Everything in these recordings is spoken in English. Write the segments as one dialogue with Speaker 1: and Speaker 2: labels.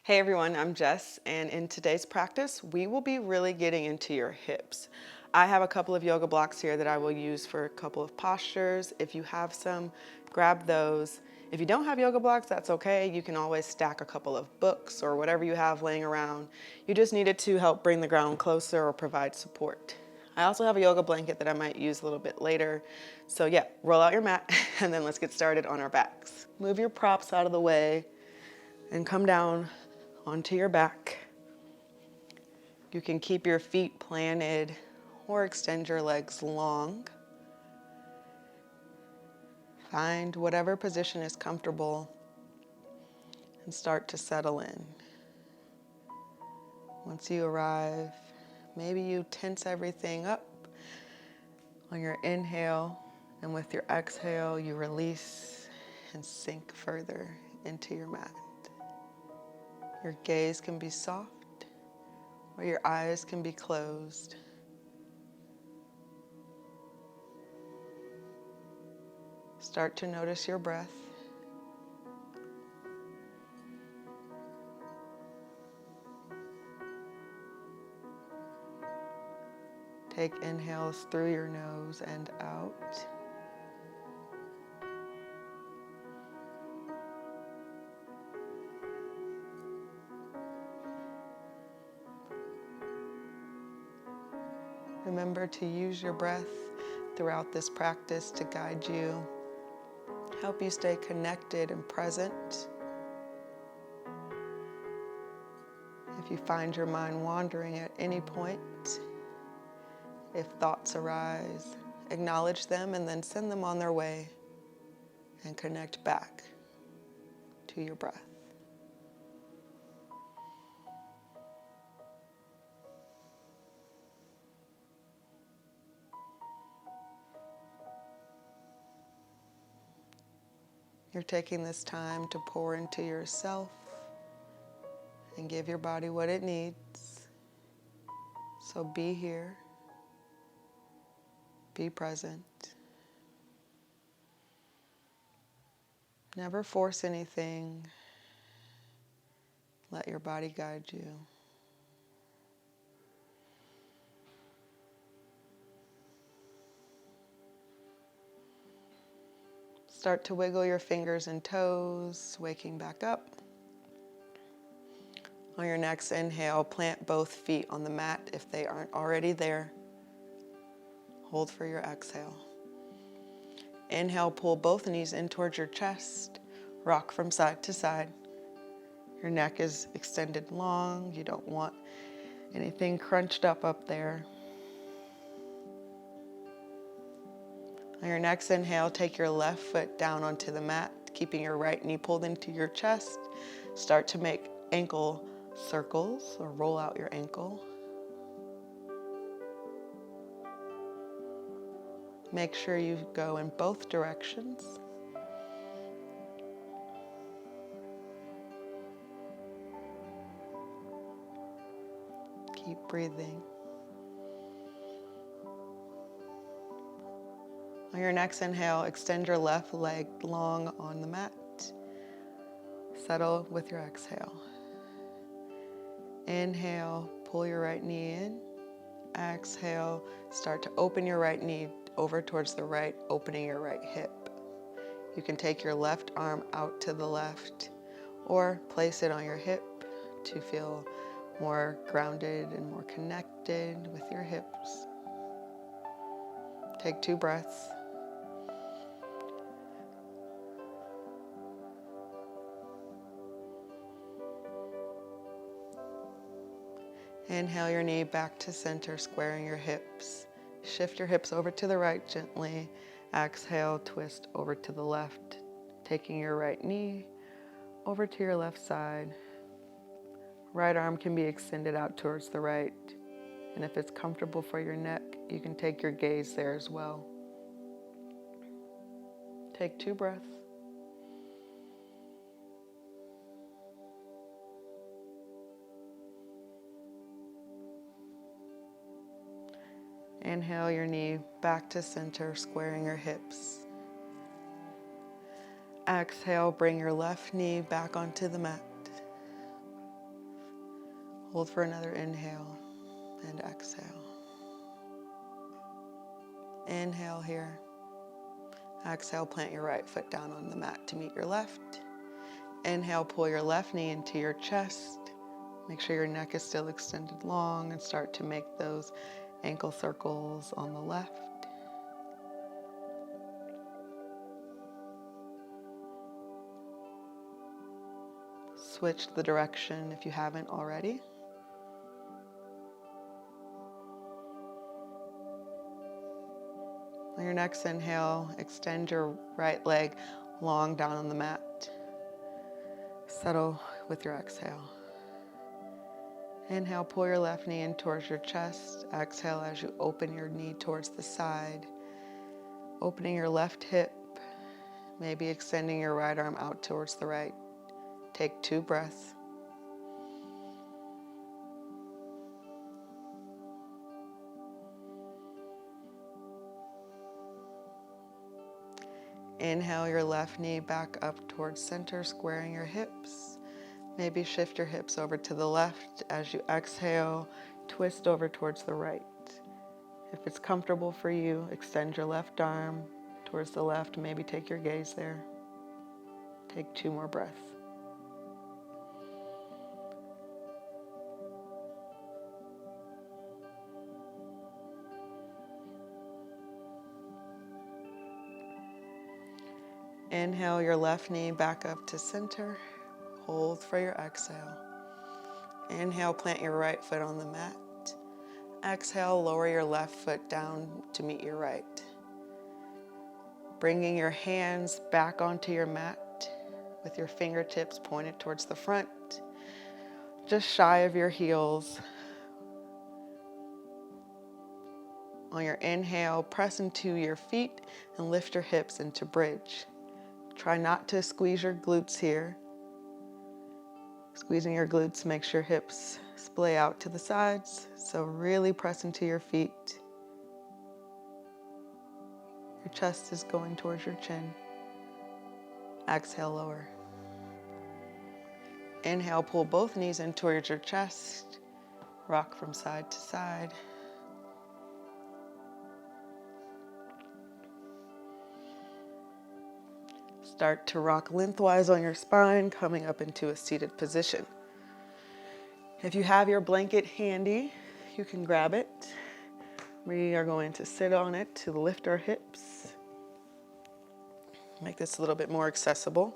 Speaker 1: Hey everyone, I'm Jess, and in today's practice, we will be really getting into your hips. I have a couple of yoga blocks here that I will use for a couple of postures. If you have some, grab those. If you don't have yoga blocks, that's okay. You can always stack a couple of books or whatever you have laying around. You just need it to help bring the ground closer or provide support. I also have a yoga blanket that I might use a little bit later. So yeah, roll out your mat and then let's get started on our backs. Move your props out of the way and come down onto your back. You can keep your feet planted or extend your legs long. Find whatever position is comfortable and start to settle in. Once you arrive, maybe you tense everything up on your inhale, and with your exhale, you release and sink further into your mat. Your gaze can be soft or your eyes can be closed. Start to notice your breath. Take inhales through your nose and out. Remember to use your breath throughout this practice to guide you, help you stay connected and present. If you find your mind wandering at any point, if thoughts arise, acknowledge them and then send them on their way and connect back to your breath. You're taking this time to pour into yourself and give your body what it needs. So be here, be present. Never force anything. Let your body guide you. Start to wiggle your fingers and toes, waking back up. On your next inhale, plant both feet on the mat if they aren't already there. Hold for your exhale. Inhale, pull both knees in towards your chest. Rock from side to side. Your neck is extended long. You don't want anything crunched up there. On your next inhale, take your left foot down onto the mat, keeping your right knee pulled into your chest. Start to make ankle circles or roll out your ankle. Make sure you go in both directions. Keep breathing. On your next inhale, extend your left leg long on the mat. Settle with your exhale. Inhale, pull your right knee in. Exhale, start to open your right knee over towards the right, opening your right hip. You can take your left arm out to the left or place it on your hip to feel more grounded and more connected with your hips. Take 2 breaths. Inhale your knee back to center, squaring your hips. Shift your hips over to the right gently. Exhale, twist over to the left, taking your right knee over to your left side. Right arm can be extended out towards the right. And if it's comfortable for your neck, you can take your gaze there as well. Take 2 breaths. Inhale your knee back to center, squaring your hips. Exhale, bring your left knee back onto the mat. Hold for another inhale and exhale. Inhale here. Exhale, plant your right foot down on the mat to meet your left. Inhale, pull your left knee into your chest. Make sure your neck is still extended long and start to make those ankle circles on the left. Switch the direction if you haven't already. On your next inhale, extend your right leg long down on the mat. Settle with your exhale. Inhale, pull your left knee in towards your chest. Exhale as you open your knee towards the side. Opening your left hip, maybe extending your right arm out towards the right. Take 2 breaths. Inhale your left knee back up towards center, squaring your hips. Maybe shift your hips over to the left. As you exhale, twist over towards the right. If it's comfortable for you, extend your left arm towards the left. Maybe take your gaze there. Take 2 more breaths. Inhale your left knee back up to center. Hold for your exhale. Inhale, plant your right foot on the mat. Exhale, lower your left foot down to meet your right. Bringing your hands back onto your mat with your fingertips pointed towards the front, just shy of your heels. On your inhale, press into your feet and lift your hips into bridge. Try not to squeeze your glutes here. Squeezing your glutes makes your hips splay out to the sides, so really press into your feet. Your chest is going towards your chin. Exhale, lower. Inhale, pull both knees in towards your chest. Rock from side to side. Start to rock lengthwise on your spine, coming up into a seated position. If you have your blanket handy, you can grab it. We are going to sit on it to lift our hips. Make this a little bit more accessible.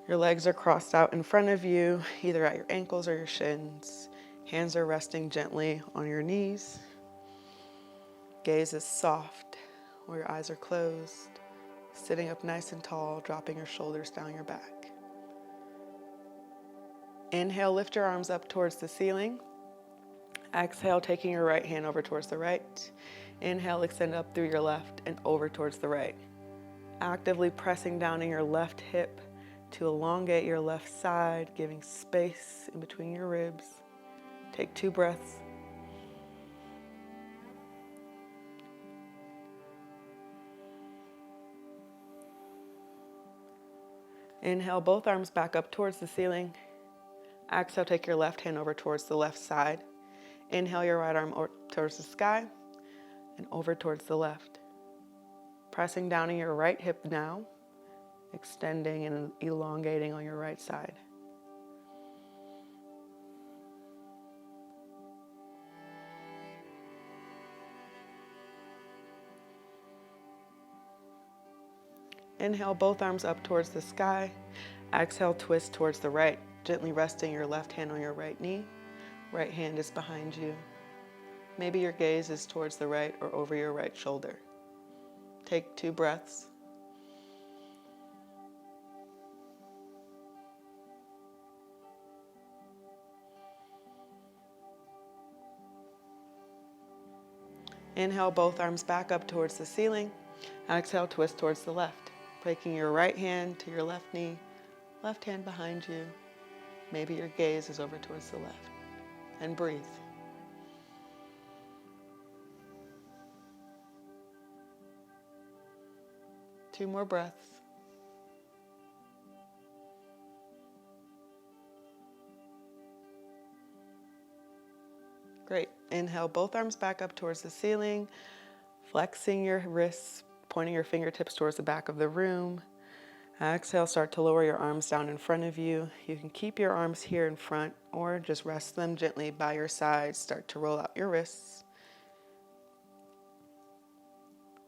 Speaker 1: Your legs are crossed out in front of you, either at your ankles or your shins. Hands are resting gently on your knees. Gaze is soft, or your eyes are closed. Sitting up nice and tall, dropping your shoulders down your back. Inhale, lift your arms up towards the ceiling. Exhale, taking your right hand over towards the right. Inhale, extend up through your left and over towards the right. Actively pressing down in your left hip to elongate your left side, giving space in between your ribs. Take 2 breaths. Inhale, both arms back up towards the ceiling. Exhale, take your left hand over towards the left side. Inhale your right arm towards the sky and over towards the left. Pressing down in your right hip now, extending and elongating on your right side. Inhale, both arms up towards the sky. Exhale, twist towards the right, gently resting your left hand on your right knee. Right hand is behind you. Maybe your gaze is towards the right or over your right shoulder. Take 2 breaths. Inhale, both arms back up towards the ceiling. Exhale, twist towards the left, breaking your right hand to your left knee, left hand behind you. Maybe your gaze is over towards the left. And breathe. Two more breaths. Great. Inhale, both arms back up towards the ceiling, flexing your wrists, pointing your fingertips towards the back of the room. Exhale, start to lower your arms down in front of you. You can keep your arms here in front or just rest them gently by your side. Start to roll out your wrists.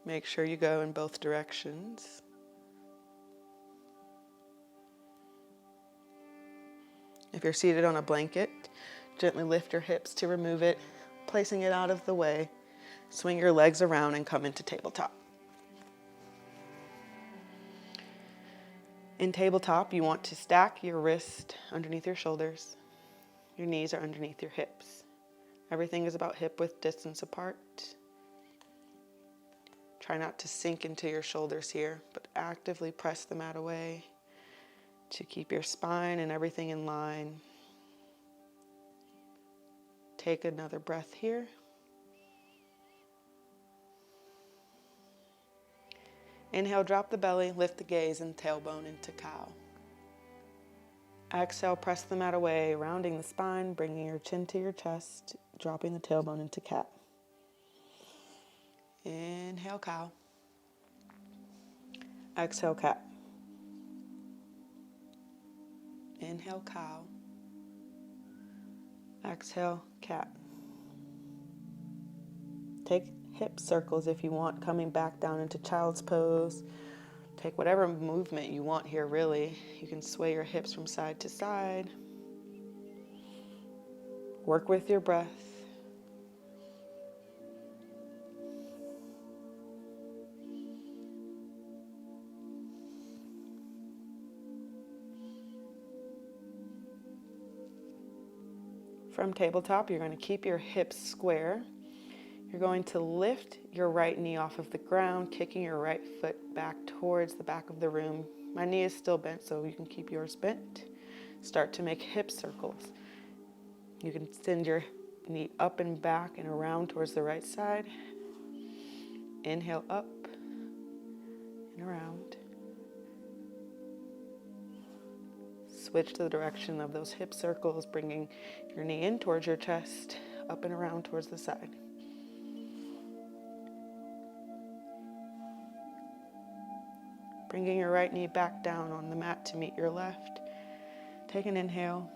Speaker 1: Make sure you go in both directions. If you're seated on a blanket, gently lift your hips to remove it, placing it out of the way. Swing your legs around and come into tabletop. In tabletop, you want to stack your wrist underneath your shoulders. Your knees are underneath your hips. Everything is about hip width distance apart. Try not to sink into your shoulders here, but actively press the mat away to keep your spine and everything in line. Take another breath here. Inhale, drop the belly, lift the gaze and tailbone into cow. Exhale, press the mat away, rounding the spine, bringing your chin to your chest, dropping the tailbone into cat. Inhale, cow. Exhale, cat. Inhale, cow. Exhale, cat. Take hip circles if you want, coming back down into child's pose. Take whatever movement you want here, really. You can sway your hips from side to side. Work with your breath. From tabletop, you're going to keep your hips square. You're going to lift your right knee off of the ground, kicking your right foot back towards the back of the room. My knee is still bent, so you can keep yours bent. Start to make hip circles. You can send your knee up and back and around towards the right side. Inhale up and around. Switch to the direction of those hip circles, bringing your knee in towards your chest, up and around towards the side. Bringing your right knee back down on the mat to meet your left. Take an inhale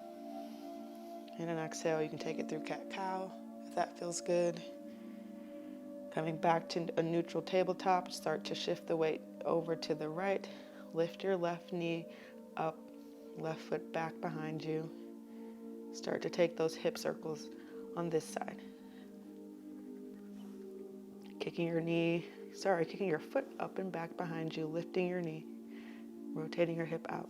Speaker 1: and an exhale. You can take it through cat-cow if that feels good. Coming back to a neutral tabletop, start to shift the weight over to the right. Lift your left knee up, left foot back behind you. Start to take those hip circles on this side. Kicking your foot up and back behind you, lifting your knee, rotating your hip out.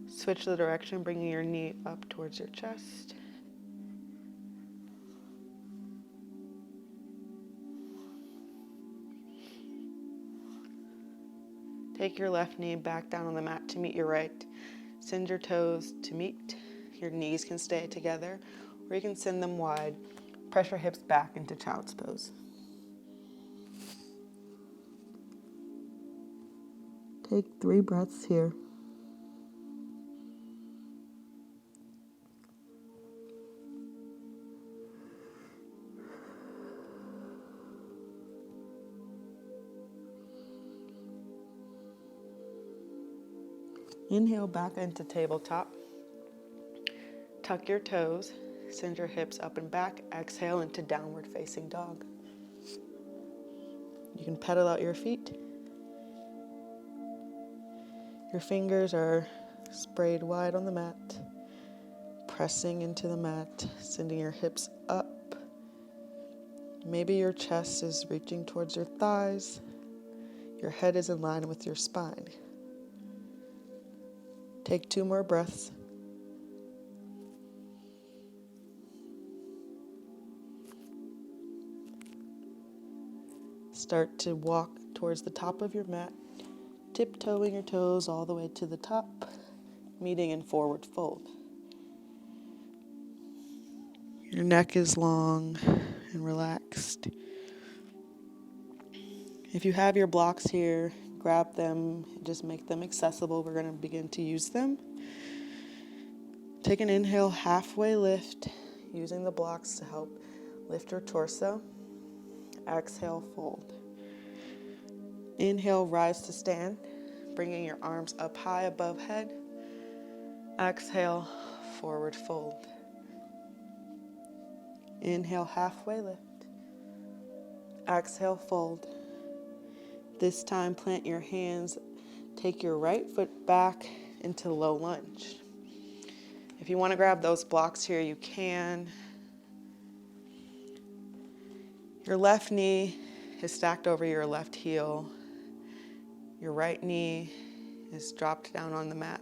Speaker 1: Switch the direction, bringing your knee up towards your chest. Take your left knee back down on the mat to meet your right. Send your toes to meet. Your knees can stay together, or you can send them wide. Press your hips back into child's pose. Take 3 breaths here. Inhale back into tabletop. Tuck your toes. Send your hips up and back. Exhale into downward facing dog. You can pedal out your feet. Your fingers are sprayed wide on the mat. Pressing into the mat, sending your hips up. Maybe your chest is reaching towards your thighs. Your head is in line with your spine. Take 2 more breaths. Start to walk towards the top of your mat, tiptoeing your toes all the way to the top, meeting in forward fold. Your neck is long and relaxed. If you have your blocks here, grab them, just make them accessible. We're going to begin to use them. Take an inhale, halfway lift, using the blocks to help lift your torso. Exhale, fold. Inhale, rise to stand, bringing your arms up high above head. Exhale, forward fold. Inhale, halfway lift. Exhale, fold. This time, plant your hands. Take your right foot back into low lunge. If you want to grab those blocks here, you can. Your left knee is stacked over your left heel. Your right knee is dropped down on the mat.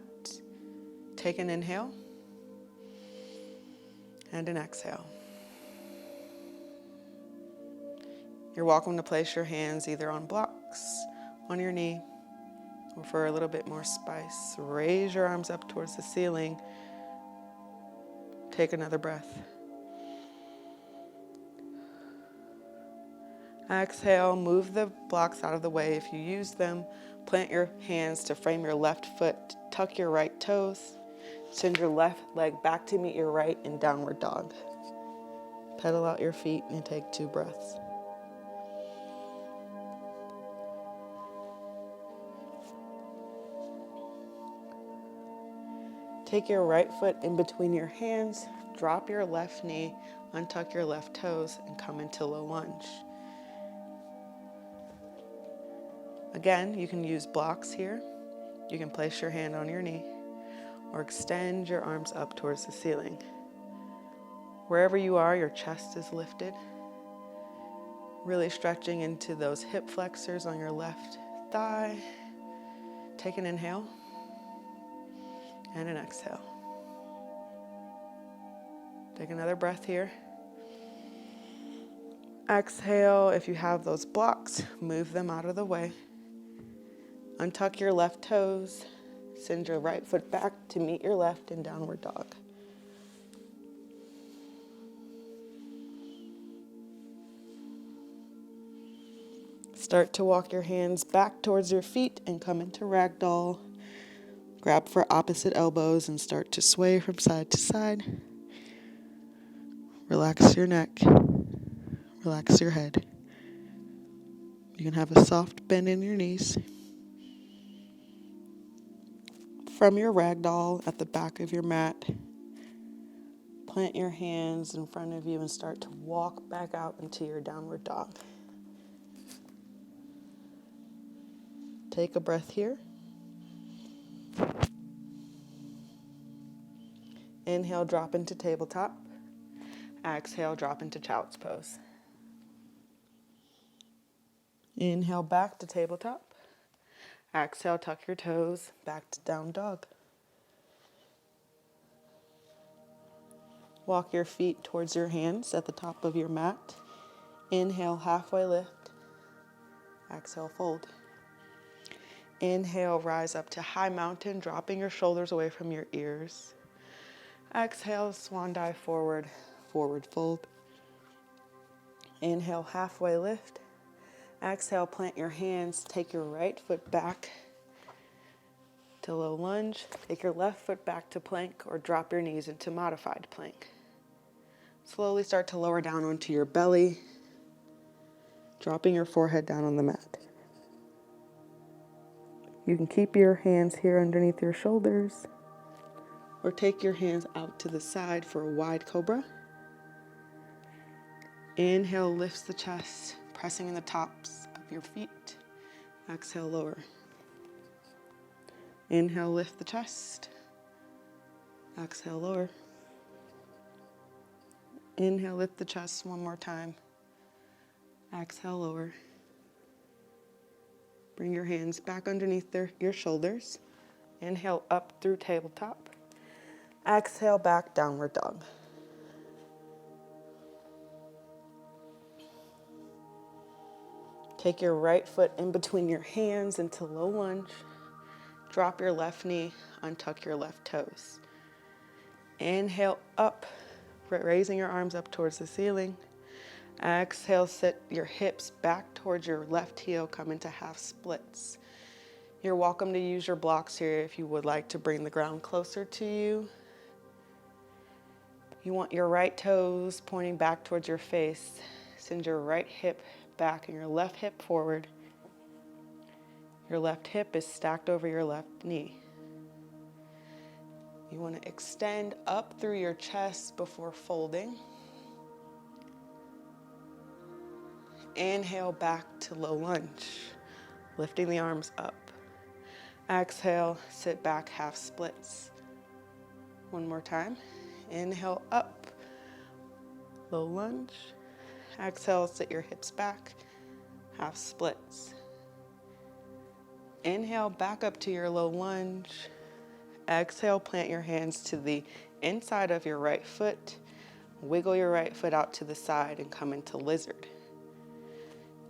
Speaker 1: Take an inhale and an exhale. You're welcome to place your hands either on blocks, on your knee, or for a little bit more spice, raise your arms up towards the ceiling. Take another breath. Exhale, move the blocks out of the way if you use them. Plant your hands to frame your left foot. Tuck your right toes. Send your left leg back to meet your right in downward dog. Pedal out your feet and take 2 breaths. Take your right foot in between your hands, drop your left knee, untuck your left toes, and come into low lunge. Again, you can use blocks here. You can place your hand on your knee or extend your arms up towards the ceiling. Wherever you are, your chest is lifted, really stretching into those hip flexors on your left thigh. Take an inhale and an exhale. Take another breath here. Exhale. If you have those blocks, move them out of the way. Untuck your left toes. Send your right foot back to meet your left in downward dog. Start to walk your hands back towards your feet and come into ragdoll. Grab for opposite elbows and start to sway from side to side. Relax your neck. Relax your head. You can have a soft bend in your knees. From your ragdoll at the back of your mat, plant your hands in front of you and start to walk back out into your downward dog. Take a breath here. Inhale, drop into tabletop. Exhale, drop into child's pose. Inhale, back to tabletop. Exhale, tuck your toes, back to down dog. Walk your feet towards your hands at the top of your mat. Inhale, halfway lift. Exhale, fold. Inhale, rise up to high mountain, dropping your shoulders away from your ears. Exhale, swan dive forward, forward fold. Inhale, halfway lift. Exhale, plant your hands, take your right foot back to low lunge. Take your left foot back to plank or drop your knees into modified plank. Slowly start to lower down onto your belly, dropping your forehead down on the mat. You can keep your hands here underneath your shoulders or take your hands out to the side for a wide cobra. Inhale, lifts the chest, pressing in the tops of your feet. Exhale, lower. Inhale, lift the chest. Exhale, lower. Inhale, lift the chest one more time. Exhale, lower. Bring your hands back underneath your shoulders. Inhale, up through tabletop. Exhale, back, downward dog. Take your right foot in between your hands into low lunge. Drop your left knee, untuck your left toes. Inhale, up, raising your arms up towards the ceiling. Exhale, sit your hips back towards your left heel, come into half splits. You're welcome to use your blocks here if you would like to bring the ground closer to you. You want your right toes pointing back towards your face. Send your right hip back and your left hip forward. Your left hip is stacked over your left knee. You want to extend up through your chest before folding. Inhale back to low lunge, lifting the arms up. Exhale, sit back, half splits. One more time. Inhale up, low lunge. Exhale, sit your hips back, half splits. Inhale, back up to your low lunge. Exhale, plant your hands to the inside of your right foot. Wiggle your right foot out to the side and come into lizard.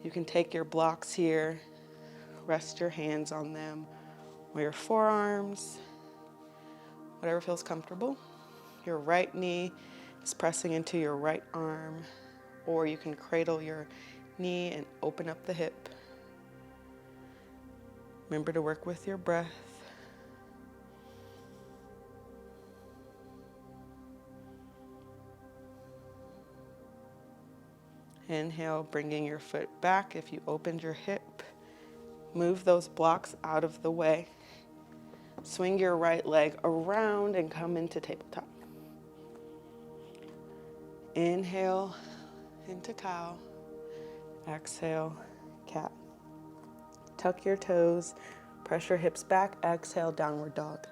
Speaker 1: You can take your blocks here, rest your hands on them, or your forearms, whatever feels comfortable. Your right knee is pressing into your right arm, or you can cradle your knee and open up the hip. Remember to work with your breath. Inhale, bringing your foot back. If you opened your hip, move those blocks out of the way. Swing your right leg around and come into tabletop. Inhale into cow. Exhale, cat. Tuck your toes, press your hips back. Exhale, downward dog.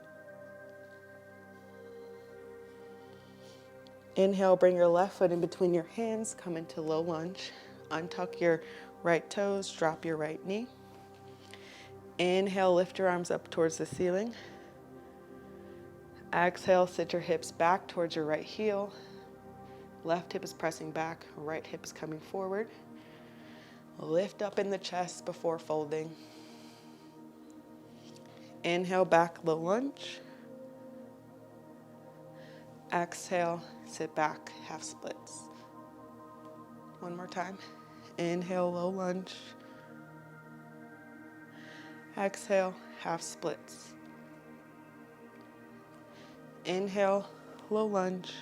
Speaker 1: Inhale, bring your left foot in between your hands, come into low lunge. Untuck your right toes, drop your right knee. Inhale, lift your arms up towards the ceiling. Exhale, sit your hips back towards your right heel. Left hip is pressing back, right hip is coming forward. Lift up in the chest before folding. Inhale, back, low lunge. Exhale, sit back, half splits. One more time. Inhale, low lunge. Exhale, half splits. Inhale, low lunge.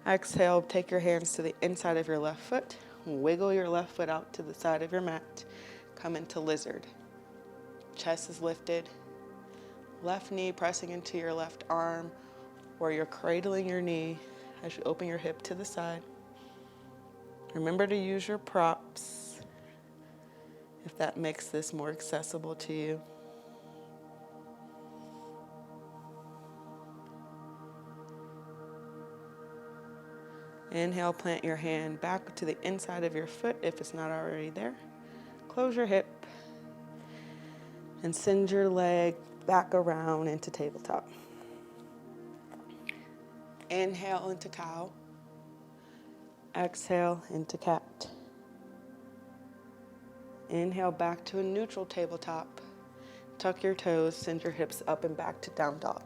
Speaker 1: Exhale, take your hands to the inside of your left foot. Wiggle your left foot out to the side of your mat. Come into lizard. Chest is lifted. Left knee pressing into your left arm, or you're cradling your knee as you open your hip to the side. Remember to use your props if that makes this more accessible to you. Inhale, plant your hand back to the inside of your foot if it's not already there. Close your hip and send your leg back around into tabletop. Inhale into cow. Exhale into cat. Inhale back to a neutral tabletop. Tuck your toes, send your hips up and back to down dog.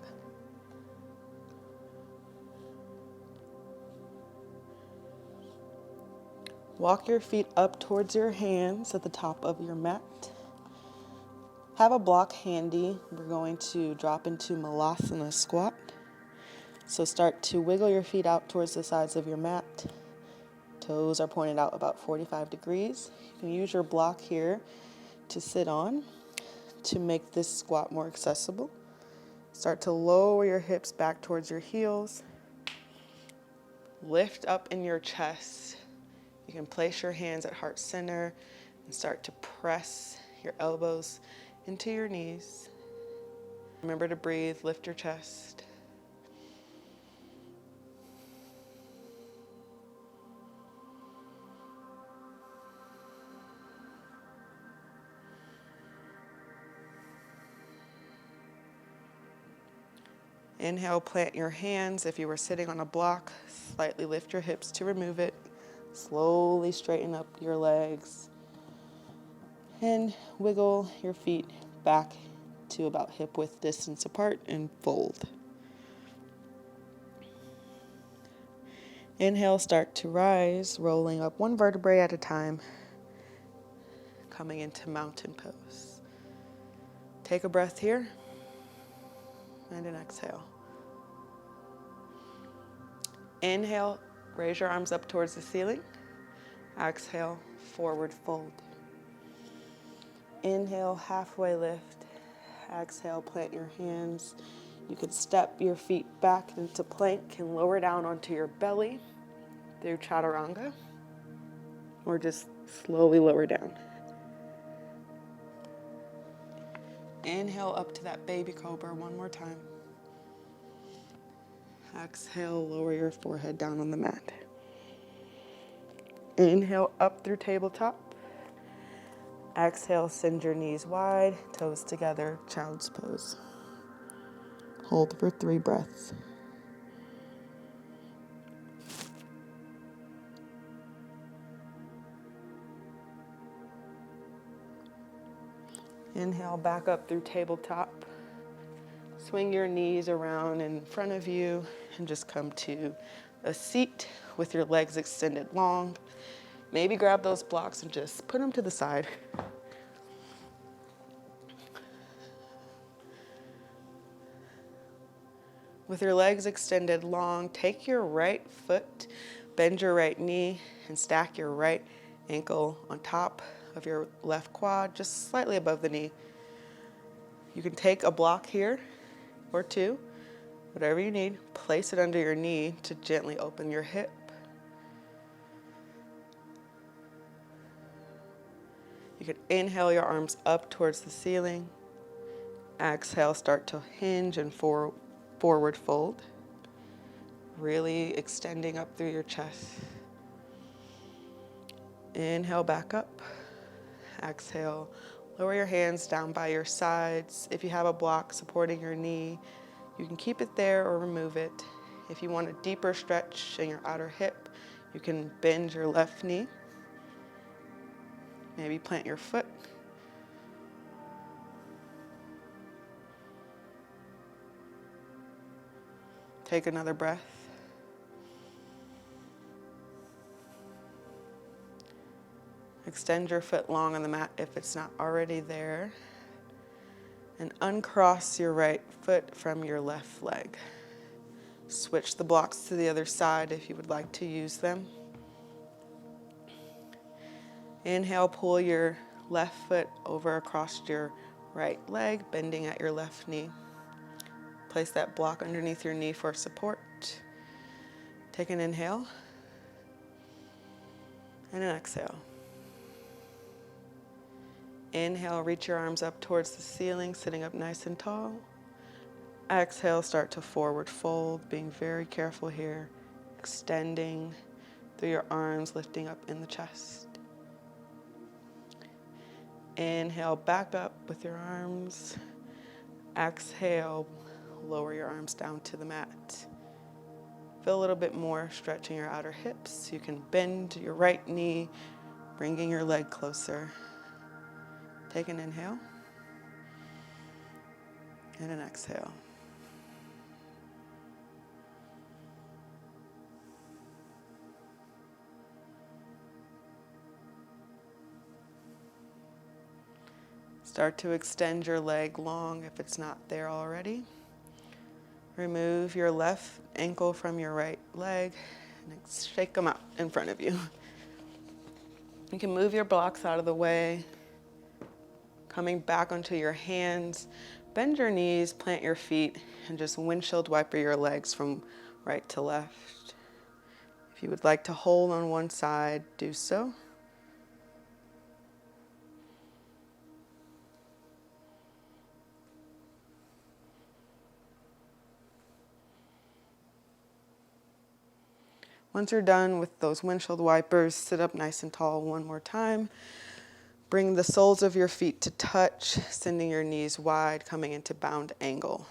Speaker 1: Walk your feet up towards your hands at the top of your mat. Have a block handy. We're going to drop into Malasana squat. So start to wiggle your feet out towards the sides of your mat. Toes are pointed out about 45 degrees. You can use your block here to sit on to make this squat more accessible. Start to lower your hips back towards your heels. Lift up in your chest. You can place your hands at heart center and start to press your elbows into your knees. Remember to breathe, lift your chest. Inhale, plant your hands. If you were sitting on a block, slightly lift your hips to remove it. Slowly straighten up your legs and wiggle your feet back to about hip width distance apart and fold. Inhale, start to rise, rolling up one vertebrae at a time, coming into mountain pose. Take a breath here and an exhale. Inhale, raise your arms up towards the ceiling. Exhale, forward fold. Inhale, halfway lift. Exhale, plant your hands. You can step your feet back into plank and lower down onto your belly through chaturanga, or just slowly lower down. Inhale up to that baby cobra one more time. Exhale, lower your forehead down on the mat. Inhale up through tabletop. Exhale, send your knees wide, toes together, child's pose. Hold for 3 breaths. Inhale back up through tabletop. Swing your knees around in front of you and just come to a seat with your legs extended long. Maybe grab those blocks and just put them to the side. With your legs extended long, take your right foot, bend your right knee, and stack your right ankle on top of your left quad, just slightly above the knee. You can take a block here or 2, whatever you need, place it under your knee to gently open your hip. You can inhale your arms up towards the ceiling. Exhale, start to hinge and forward fold, really extending up through your chest. Inhale back up. Exhale, lower your hands down by your sides. If you have a block supporting your knee, you can keep it there or remove it. If you want a deeper stretch in your outer hip, you can bend your left knee. Maybe plant your foot. Take another breath. Extend your foot long on the mat if it's not already there. And uncross your right foot from your left leg. Switch the blocks to the other side if you would like to use them. Inhale, pull your left foot over across your right leg, bending at your left knee. Place that block underneath your knee for support. Take an inhale and an exhale. Inhale, reach your arms up towards the ceiling, sitting up nice and tall. Exhale, start to forward fold, being very careful here, extending through your arms, lifting up in the chest. Inhale, back up with your arms. Exhale, lower your arms down to the mat. Feel a little bit more stretching your outer hips. You can bend your right knee, bringing your leg closer. Take an inhale and an exhale. Start to extend your leg long if it's not there already. Remove your left ankle from your right leg and shake them out in front of you. You can move your blocks out of the way. Coming back onto your hands, bend your knees, plant your feet, and just windshield wiper your legs from right to left. If you would like to hold on one side, do so. Once you're done with those windshield wipers, sit up nice and tall one more time. Bring the soles of your feet to touch, sending your knees wide, coming into bound angle.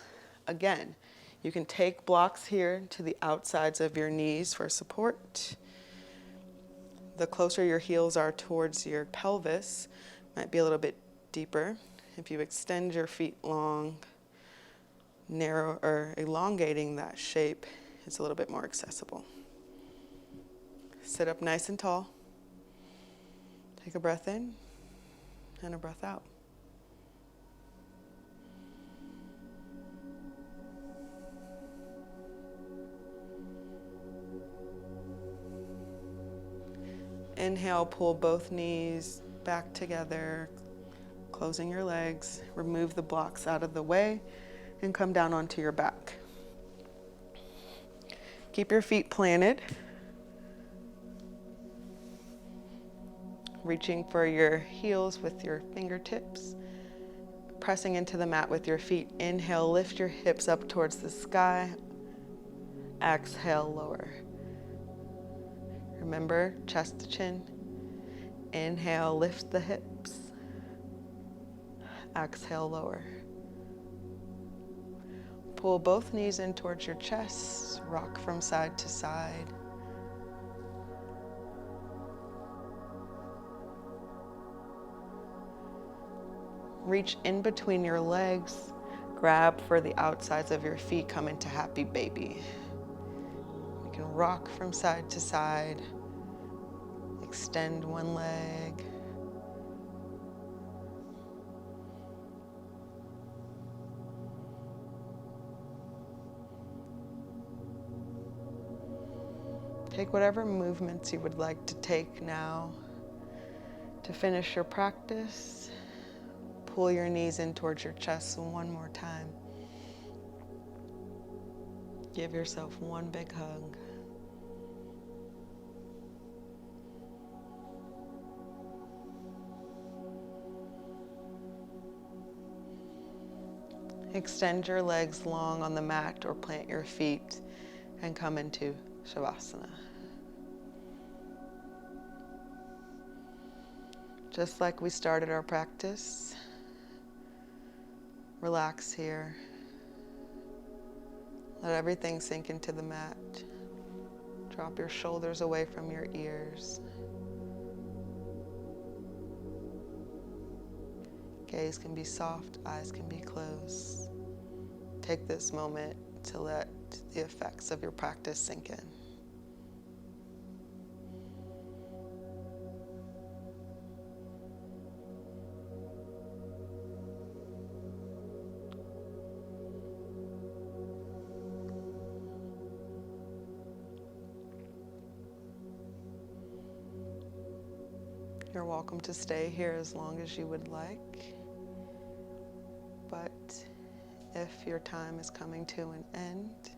Speaker 1: Again, you can take blocks here to the outsides of your knees for support. The closer your heels are towards your pelvis, might be a little bit deeper. If you extend your feet long, narrow, or elongating that shape, it's a little bit more accessible. Sit up nice and tall. Take a breath in and a breath out. Inhale, pull both knees back together, closing your legs. Remove the blocks out of the way and come down onto your back. Keep your feet planted. Reaching for your heels with your fingertips. Pressing into the mat with your feet. Inhale, lift your hips up towards the sky. Exhale, lower. Remember, chest to chin. Inhale, lift the hips. Exhale, lower. Pull both knees in towards your chest. Rock from side to side. Reach in between your legs. Grab for the outsides of your feet. Come into happy baby. You can rock from side to side. Extend one leg. Take whatever movements you would like to take now to finish your practice. Pull your knees in towards your chest one more time. Give yourself one big hug. Extend your legs long on the mat or plant your feet and come into Shavasana. Just like we started our practice, relax here. Let everything sink into the mat. Drop your shoulders away from your ears. Gaze can be soft, eyes can be closed. Take this moment to let the effects of your practice sink in. You're welcome to stay here as long as you would like, but if your time is coming to an end,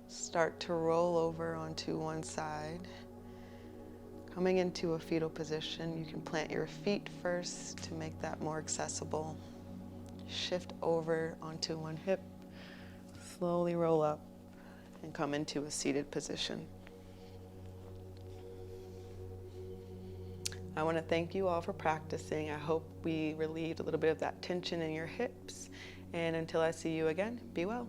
Speaker 1: start to roll over onto one side. Coming into a fetal position, you can plant your feet first to make that more accessible. Shift over onto one hip, slowly roll up, and come into a seated position. I want to thank you all for practicing. I hope we relieved a little bit of that tension in your hips. And until I see you again, be well.